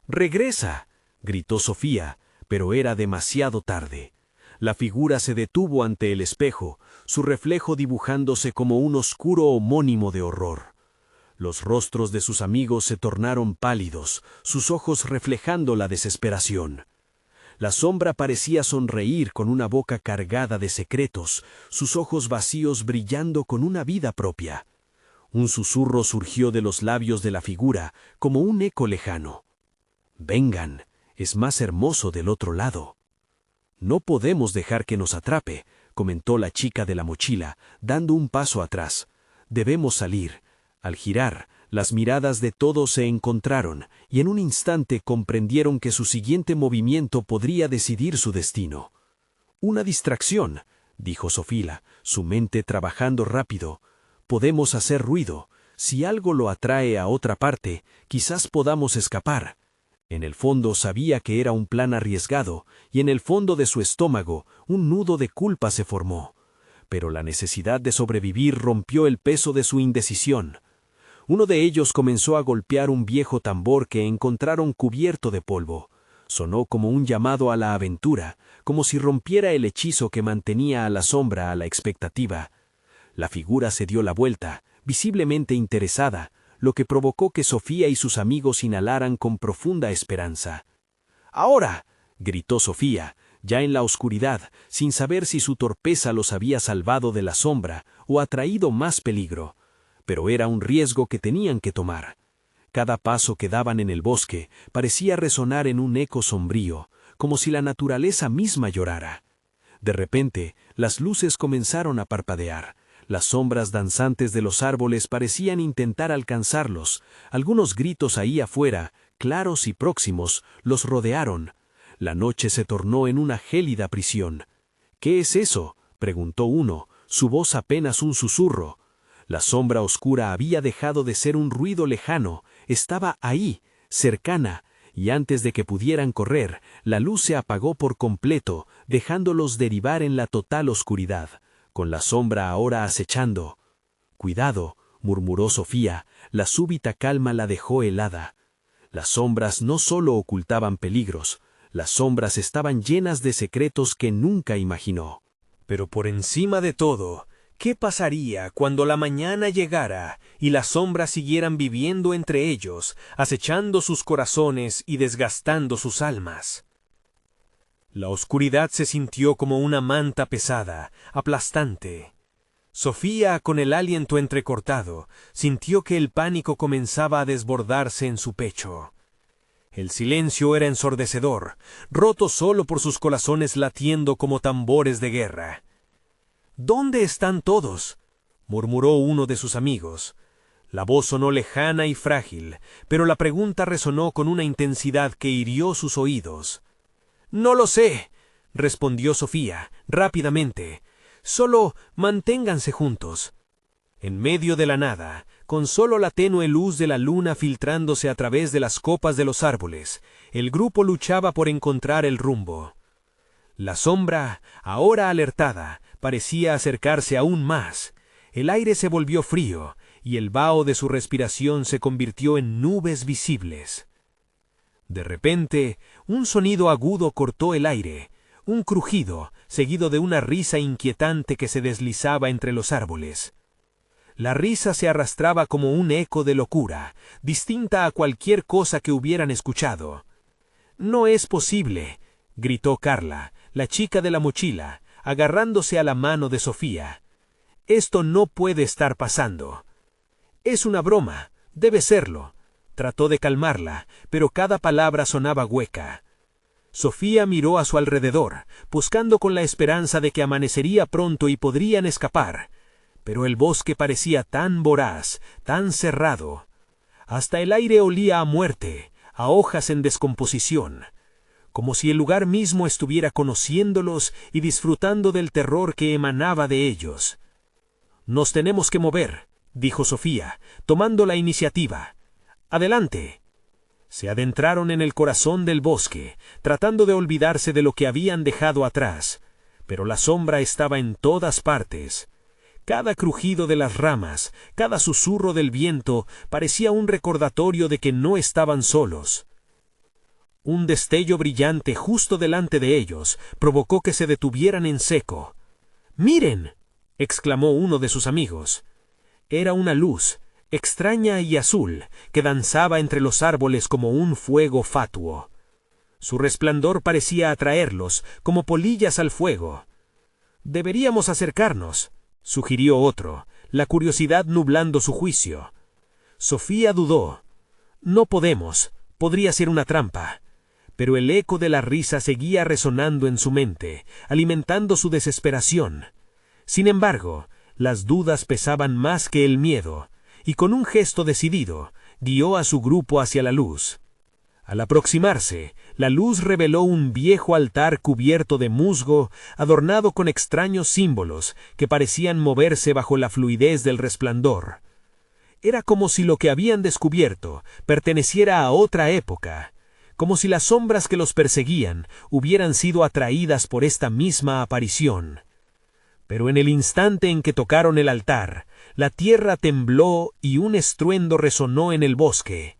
«¡Regresa!», gritó Sofía, pero era demasiado tarde. La figura se detuvo ante el espejo, su reflejo dibujándose como un oscuro homónimo de horror. Los rostros de sus amigos se tornaron pálidos, sus ojos reflejando la desesperación. La sombra parecía sonreír con una boca cargada de secretos, sus ojos vacíos brillando con una vida propia. Un susurro surgió de los labios de la figura, como un eco lejano. «Vengan, es más hermoso del otro lado». «No podemos dejar que nos atrape», comentó la chica de la mochila, dando un paso atrás. «Debemos salir». Al girar, las miradas de todos se encontraron, y en un instante comprendieron que su siguiente movimiento podría decidir su destino. «Una distracción», dijo Sofía, su mente trabajando rápido. «Podemos hacer ruido. Si algo lo atrae a otra parte, quizás podamos escapar». En el fondo sabía que era un plan arriesgado, y en el fondo de su estómago un nudo de culpa se formó. Pero la necesidad de sobrevivir rompió el peso de su indecisión. Uno de ellos comenzó a golpear un viejo tambor que encontraron cubierto de polvo. Sonó como un llamado a la aventura, como si rompiera el hechizo que mantenía a la sombra a la expectativa. La figura se dio la vuelta, visiblemente interesada, lo que provocó que Sofía y sus amigos inhalaran con profunda esperanza. «¡Ahora!», gritó Sofía, ya en la oscuridad, sin saber si su torpeza los había salvado de la sombra o atraído más peligro. Pero era un riesgo que tenían que tomar. Cada paso que daban en el bosque parecía resonar en un eco sombrío, como si la naturaleza misma llorara. De repente, las luces comenzaron a parpadear. Las sombras danzantes de los árboles parecían intentar alcanzarlos. Algunos gritos ahí afuera, claros y próximos, los rodearon. La noche se tornó en una gélida prisión. «¿Qué es eso?», preguntó uno, su voz apenas un susurro. La sombra oscura había dejado de ser un ruido lejano, estaba ahí, cercana, y antes de que pudieran correr, la luz se apagó por completo, dejándolos derivar en la total oscuridad, con la sombra ahora acechando. «Cuidado», murmuró Sofía, la súbita calma la dejó helada. Las sombras no solo ocultaban peligros, las sombras estaban llenas de secretos que nunca imaginó. Pero por encima de todo, ¿qué pasaría cuando la mañana llegara y las sombras siguieran viviendo entre ellos, acechando sus corazones y desgastando sus almas? La oscuridad se sintió como una manta pesada, aplastante. Sofía, con el aliento entrecortado, sintió que el pánico comenzaba a desbordarse en su pecho. El silencio era ensordecedor, roto solo por sus corazones latiendo como tambores de guerra. «¿Dónde están todos?», murmuró uno de sus amigos. La voz sonó lejana y frágil, pero la pregunta resonó con una intensidad que hirió sus oídos. «No lo sé», respondió Sofía, rápidamente. Solo manténganse juntos. En medio de la nada, con solo la tenue luz de la luna filtrándose a través de las copas de los árboles, el grupo luchaba por encontrar el rumbo. La sombra, ahora alertada, parecía acercarse aún más. El aire se volvió frío, y el vaho de su respiración se convirtió en nubes visibles. De repente, un sonido agudo cortó el aire, un crujido, seguido de una risa inquietante que se deslizaba entre los árboles. La risa se arrastraba como un eco de locura, distinta a cualquier cosa que hubieran escuchado. «No es posible», gritó Carla, la chica de la mochila, agarrándose a la mano de Sofía. «Esto no puede estar pasando». «Es una broma, debe serlo». Trató de calmarla, pero cada palabra sonaba hueca. Sofía miró a su alrededor, buscando con la esperanza de que amanecería pronto y podrían escapar. Pero el bosque parecía tan voraz, tan cerrado. Hasta el aire olía a muerte, a hojas en descomposición, como si el lugar mismo estuviera conociéndolos y disfrutando del terror que emanaba de ellos. «Nos tenemos que mover», dijo Sofía, tomando la iniciativa. «Adelante». Se adentraron en el corazón del bosque, tratando de olvidarse de lo que habían dejado atrás, pero la sombra estaba en todas partes. Cada crujido de las ramas, cada susurro del viento parecía un recordatorio de que no estaban solos. Un destello brillante justo delante de ellos provocó que se detuvieran en seco. «¡Miren!», exclamó uno de sus amigos. Era una luz, extraña y azul, que danzaba entre los árboles como un fuego fatuo. Su resplandor parecía atraerlos, como polillas al fuego. «Deberíamos acercarnos», sugirió otro, la curiosidad nublando su juicio. Sofía dudó. «No podemos, podría ser una trampa». Pero el eco de la risa seguía resonando en su mente, alimentando su desesperación. Sin embargo, las dudas pesaban más que el miedo, y con un gesto decidido, guió a su grupo hacia la luz. Al aproximarse, la luz reveló un viejo altar cubierto de musgo, adornado con extraños símbolos que parecían moverse bajo la fluidez del resplandor. Era como si lo que habían descubierto perteneciera a otra época, como si las sombras que los perseguían hubieran sido atraídas por esta misma aparición. Pero en el instante en que tocaron el altar, la tierra tembló y un estruendo resonó en el bosque.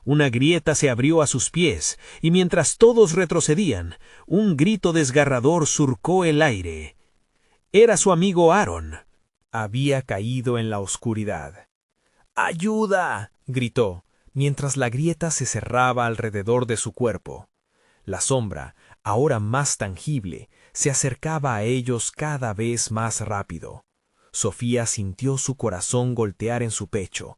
Una grieta se abrió a sus pies, y mientras todos retrocedían, un grito desgarrador surcó el aire. Era su amigo Aaron. Había caído en la oscuridad. «¡Ayuda!», gritó, mientras la grieta se cerraba alrededor de su cuerpo. La sombra, ahora más tangible, se acercaba a ellos cada vez más rápido. Sofía sintió su corazón golpear en su pecho.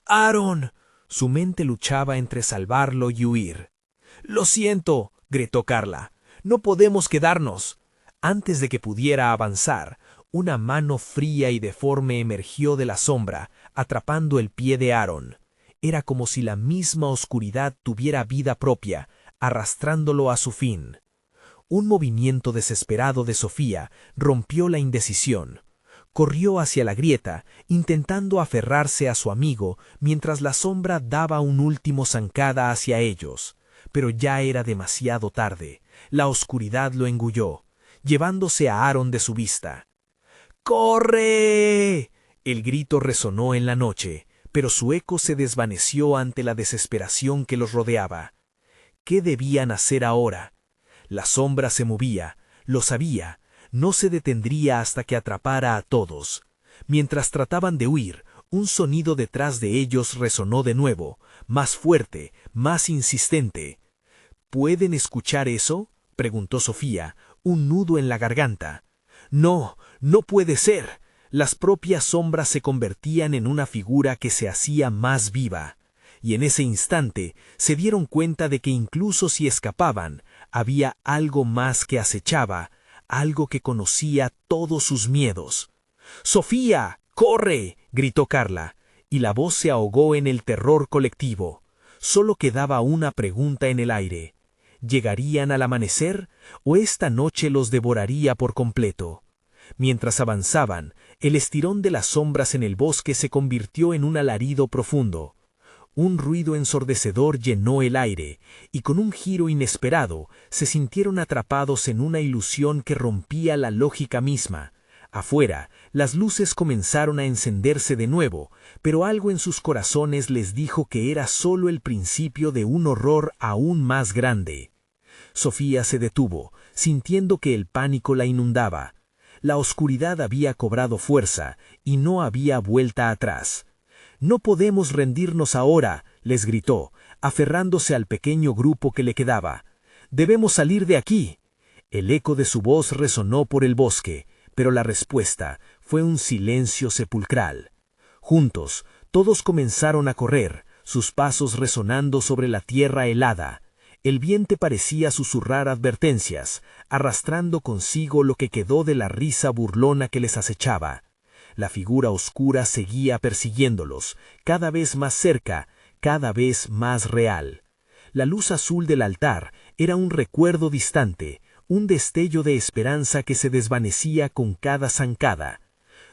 «¡Aaron!». Su mente luchaba entre salvarlo y huir. «Lo siento», gritó Carla. «No podemos quedarnos». Antes de que pudiera avanzar, una mano fría y deforme emergió de la sombra, atrapando el pie de Aaron. Era como si la misma oscuridad tuviera vida propia, arrastrándolo a su fin. Un movimiento desesperado de Sofía rompió la indecisión. Corrió hacia la grieta, intentando aferrarse a su amigo, mientras la sombra daba un último zancada hacia ellos. Pero ya era demasiado tarde. La oscuridad lo engulló, llevándose a Aaron de su vista. ¡Corre! El grito resonó en la noche, pero su eco se desvaneció ante la desesperación que los rodeaba. ¿Qué debían hacer ahora? La sombra se movía, lo sabía, no se detendría hasta que atrapara a todos. Mientras trataban de huir, un sonido detrás de ellos resonó de nuevo, más fuerte, más insistente. ¿Pueden escuchar eso?, preguntó Sofía, un nudo en la garganta. No, no puede ser. Las propias sombras se convertían en una figura que se hacía más viva. Y en ese instante se dieron cuenta de que incluso si escapaban, había algo más que acechaba, algo que conocía todos sus miedos. «¡Sofía! ¡Corre!», gritó Carla, y la voz se ahogó en el terror colectivo. Solo quedaba una pregunta en el aire. ¿Llegarían al amanecer o esta noche los devoraría por completo? Mientras avanzaban, el estirón de las sombras en el bosque se convirtió en un alarido profundo. Un ruido ensordecedor llenó el aire, y con un giro inesperado se sintieron atrapados en una ilusión que rompía la lógica misma. Afuera, las luces comenzaron a encenderse de nuevo, pero algo en sus corazones les dijo que era solo el principio de un horror aún más grande. Sofía se detuvo, sintiendo que el pánico la inundaba. La oscuridad había cobrado fuerza, y no había vuelta atrás. «No podemos rendirnos ahora», les gritó, aferrándose al pequeño grupo que le quedaba. «Debemos salir de aquí». El eco de su voz resonó por el bosque, pero la respuesta fue un silencio sepulcral. Juntos, todos comenzaron a correr, sus pasos resonando sobre la tierra helada. El viento parecía susurrar advertencias, arrastrando consigo lo que quedó de la risa burlona que les acechaba. La figura oscura seguía persiguiéndolos, cada vez más cerca, cada vez más real. La luz azul del altar era un recuerdo distante, un destello de esperanza que se desvanecía con cada zancada.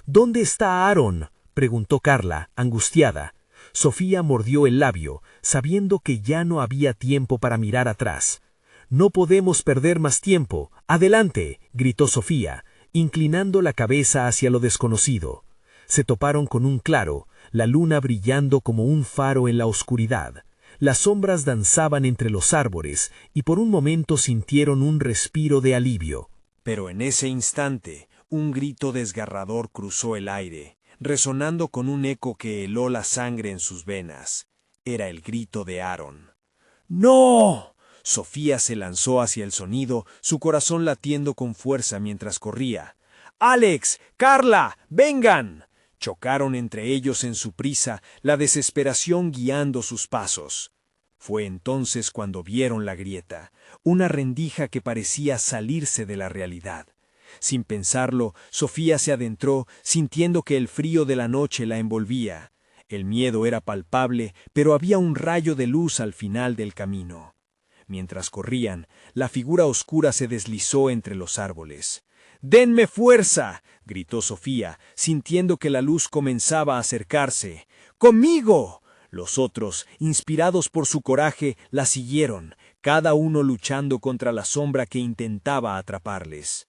«¿Dónde está Aaron?», preguntó Carla, angustiada. Sofía mordió el labio, sabiendo que ya no había tiempo para mirar atrás. «No podemos perder más tiempo. ¡Adelante!», gritó Sofía, inclinando la cabeza hacia lo desconocido. Se toparon con un claro, la luna brillando como un faro en la oscuridad. Las sombras danzaban entre los árboles y por un momento sintieron un respiro de alivio. Pero en ese instante, un grito desgarrador cruzó el aire, resonando con un eco que heló la sangre en sus venas. Era el grito de Aaron. ¡No! Sofía se lanzó hacia el sonido, su corazón latiendo con fuerza mientras corría. «¡Alex! ¡Carla! ¡Vengan!». Chocaron entre ellos en su prisa, la desesperación guiando sus pasos. Fue entonces cuando vieron la grieta, una rendija que parecía salirse de la realidad. Sin pensarlo, Sofía se adentró, sintiendo que el frío de la noche la envolvía. El miedo era palpable, pero había un rayo de luz al final del camino. Mientras corrían, la figura oscura se deslizó entre los árboles. «¡Denme fuerza!», gritó Sofía, sintiendo que la luz comenzaba a acercarse. «¡Conmigo!». Los otros, inspirados por su coraje, la siguieron, cada uno luchando contra la sombra que intentaba atraparles.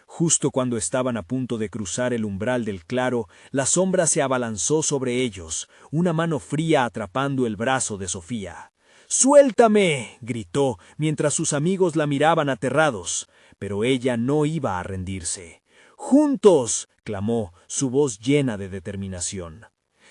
Justo cuando estaban a punto de cruzar el umbral del claro, la sombra se abalanzó sobre ellos, una mano fría atrapando el brazo de Sofía. «¡Suéltame!», gritó, mientras sus amigos la miraban aterrados, pero ella no iba a rendirse. «¡Juntos!», clamó, su voz llena de determinación.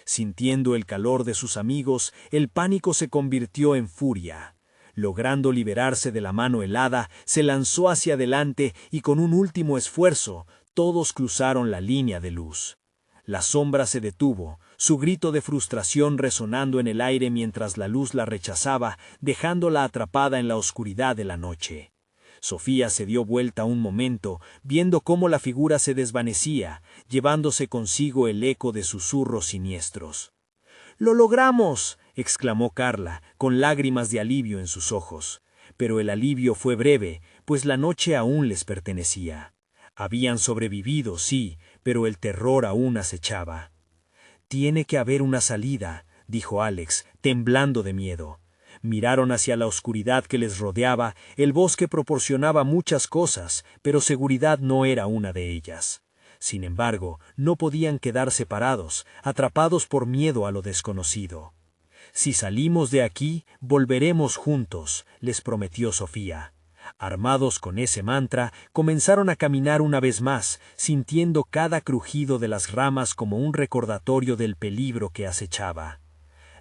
Sintiendo el calor de sus amigos, el pánico se convirtió en furia. Logrando liberarse de la mano helada, se lanzó hacia adelante y con un último esfuerzo, todos cruzaron la línea de luz. La sombra se detuvo, su grito de frustración resonando en el aire mientras la luz la rechazaba, dejándola atrapada en la oscuridad de la noche. Sofía se dio vuelta un momento, viendo cómo la figura se desvanecía, llevándose consigo el eco de susurros siniestros. «¡Lo logramos!», exclamó Carla, con lágrimas de alivio en sus ojos. Pero el alivio fue breve, pues la noche aún les pertenecía. Habían sobrevivido, sí, pero el terror aún acechaba. «Tiene que haber una salida», dijo Alex, temblando de miedo. Miraron hacia la oscuridad que les rodeaba, el bosque proporcionaba muchas cosas, pero seguridad no era una de ellas. Sin embargo, no podían quedar separados, atrapados por miedo a lo desconocido. «Si salimos de aquí, volveremos juntos», les prometió Sofía. Armados con ese mantra, comenzaron a caminar una vez más, sintiendo cada crujido de las ramas como un recordatorio del peligro que acechaba.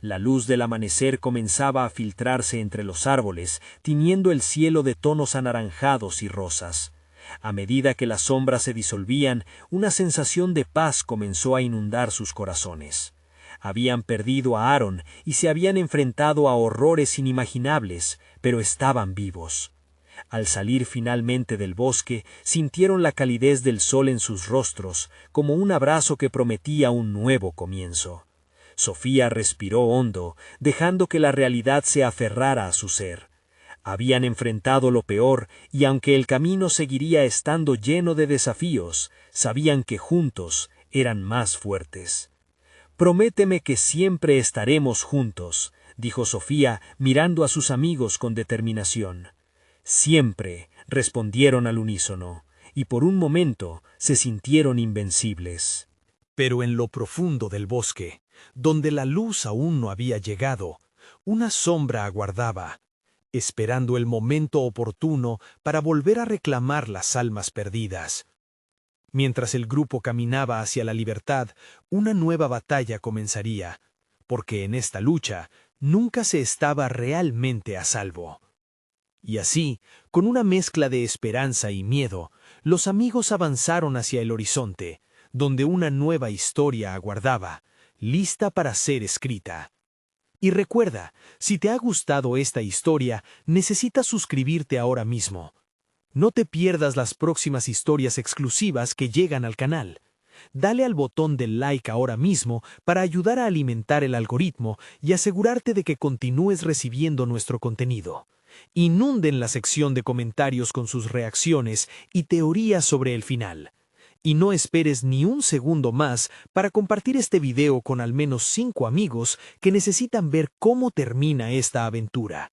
La luz del amanecer comenzaba a filtrarse entre los árboles, tiñendo el cielo de tonos anaranjados y rosas. A medida que las sombras se disolvían, una sensación de paz comenzó a inundar sus corazones. Habían perdido a Aaron y se habían enfrentado a horrores inimaginables, pero estaban vivos. Al salir finalmente del bosque, sintieron la calidez del sol en sus rostros, como un abrazo que prometía un nuevo comienzo. Sofía respiró hondo, dejando que la realidad se aferrara a su ser. Habían enfrentado lo peor y aunque el camino seguiría estando lleno de desafíos, sabían que juntos eran más fuertes. «Prométeme que siempre estaremos juntos», dijo Sofía mirando a sus amigos con determinación. «Siempre», respondieron al unísono, y por un momento se sintieron invencibles. Pero en lo profundo del bosque, donde la luz aún no había llegado, una sombra aguardaba, esperando el momento oportuno para volver a reclamar las almas perdidas. Mientras el grupo caminaba hacia la libertad, una nueva batalla comenzaría, porque en esta lucha nunca se estaba realmente a salvo. Y así, con una mezcla de esperanza y miedo, los amigos avanzaron hacia el horizonte, donde una nueva historia aguardaba, lista para ser escrita. Y recuerda, si te ha gustado esta historia, necesitas suscribirte ahora mismo. No te pierdas las próximas historias exclusivas que llegan al canal. Dale al botón del like ahora mismo para ayudar a alimentar el algoritmo y asegurarte de que continúes recibiendo nuestro contenido. Inunden la sección de comentarios con sus reacciones y teorías sobre el final. Y no esperes ni un segundo más para compartir este video con al menos 5 amigos que necesitan ver cómo termina esta aventura.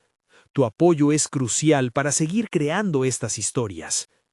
Tu apoyo es crucial para seguir creando estas historias.